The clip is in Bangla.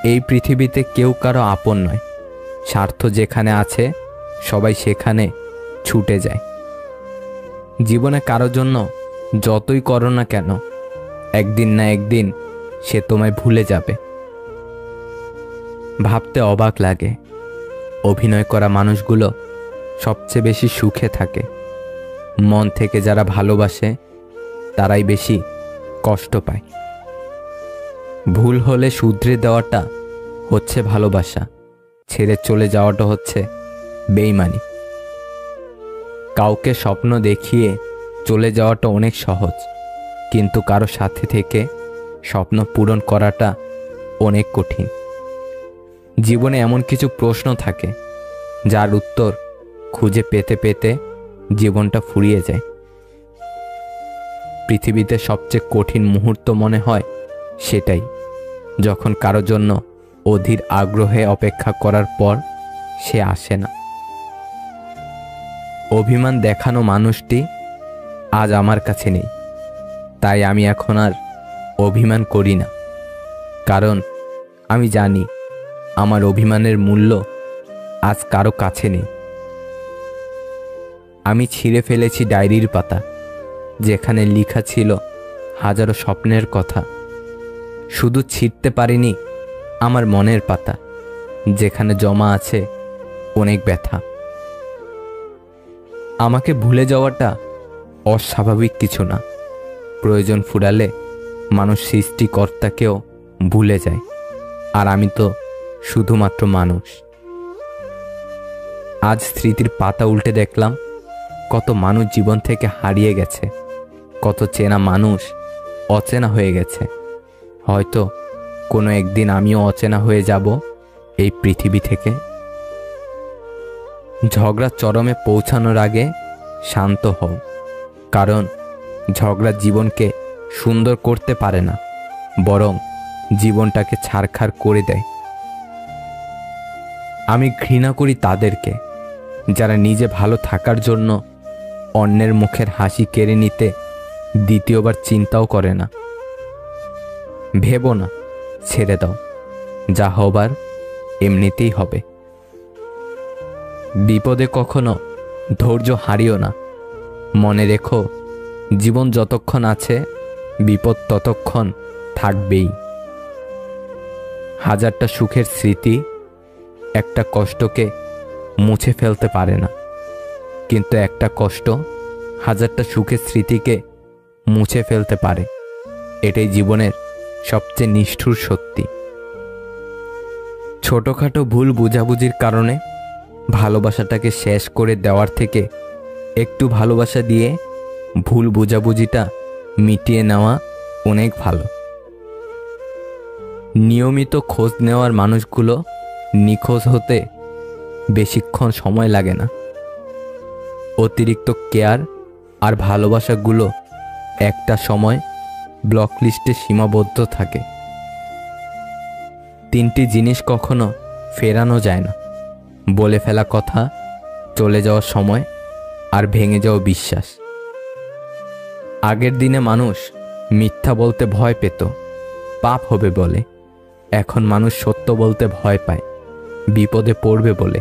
এই পৃথিবীতে কেউ কারো আপন নয়। স্বার্থ যেখানে আছে সবাই সেখানে ছুটে যায়। জীবনে কারো জন্য যতই করো না কেন, একদিন না একদিন সে তোমায় ভুলে যাবে। ভাবতে অবাক লাগে, অভিনয় করা মানুষগুলো সবচেয়ে বেশি সুখে থাকে। মন থেকে যারা ভালোবাসে তারাই বেশি কষ্ট পায়। ভুল হলে শুধরে দেওয়াটা হচ্ছে ভালোবাসা, ছেড়ে চলে যাওয়াটা হচ্ছে বেইমানি। কাউকে স্বপ্ন দেখিয়ে চলে যাওয়াটা অনেক সহজ, কিন্তু কারো সাথে থেকে স্বপ্ন পূরণ করাটা অনেক কঠিন। জীবনে এমন কিছু প্রশ্ন থাকে যার উত্তর খুঁজে পেতে পেতে জীবনটা ফুরিয়ে যায়। পৃথিবীতে সবচেয়ে কঠিন মুহূর্ত মনে হয় সেটাই, যখন কারো জন্য অধীর আগ্রহে অপেক্ষা করার পর সে আসে না। অভিমান দেখানো মানুষটি আজ আমার কাছে নেই, তাই আমি এখন আর অভিমান করি না। কারণ আমি জানি আমার অভিমানের মূল্য আজ কারো কাছে নেই। আমি ছিঁড়ে ফেলেছি ডায়েরির পাতা, যেখানে লেখা ছিল হাজারো স্বপ্নের কথা। শুধু ছিঁড়তে পারিনি আমার মনের পাতা, যেখানে জমা আছে অনেক ব্যথা। আমাকে ভুলে যাওয়াটা অস্বাভাবিক কিছু না। প্রয়োজন ফুরালে মানুষ সৃষ্টিকর্তাকেও ভুলে যায়, আর আমি তো শুধুমাত্র মানুষ। আজ স্মৃতির পাতা উল্টে দেখলাম কত মানুষ জীবন থেকে হারিয়ে গেছে, কত চেনা মানুষ অচেনা হয়ে গেছে। হয়তো কোনো একদিন আমিও অচেনা হয়ে যাব এই পৃথিবী থেকে। ঝগড়া চরমে পৌঁছানোর আগে শান্ত হও, কারণ ঝগড়া জীবনকে সুন্দর করতে পারে না, বরং জীবনটাকে ছারখার করে দেয়। আমি ঘৃণা করি তাদেরকে যারা নিজে ভালো থাকার জন্য অন্যের মুখের হাসি কেড়ে নিতে দ্বিতীয়বার চিন্তাও করে না। ভেবো না, ছেড়ে দাও, যা হবার এমনিতেই হবে। বিপদে কখনো ধৈর্য হারিও না। মনে রেখো, জীবন যতক্ষণ আছে বিপদ ততক্ষণ থাকবেই। হাজারটা সুখের স্মৃতি একটা কষ্টকে মুছে ফেলতে পারে না, কিন্তু একটা কষ্ট হাজারটা সুখের স্মৃতিকে মুছে ফেলতে পারে। এটাই জীবনের সবচেয়ে নিষ্ঠুর সত্যি। ছোটখাটো ভুল বোঝাবুঝির কারণে ভালোবাসাটাকে শেষ করে দেওয়ার থেকে একটু ভালোবাসা দিয়ে ভুল বোঝাবুঝিটা মিটিয়ে নেওয়া অনেক ভালো। নিয়মিত খোঁজ নেওয়ার মানুষগুলো নিখোঁজ হতে বেশিক্ষণ সময় লাগে না। অতিরিক্ত কেয়ার আর ভালোবাসাগুলো একটা সময় ব্লক লিস্টে সীমাবদ্ধ থাকে। তিনটি জিনিস কখনো ফেরানো যায় না: বলে ফেলা কথা, চলে যাওয়ার সময়, আর ভেঙে যাওয়া বিশ্বাস। আগের দিনে মানুষ মিথ্যা বলতে ভয় পেত, পাপ হবে বলে। এখন মানুষ সত্য বলতে ভয় পায়, বিপদে পড়বে বলে।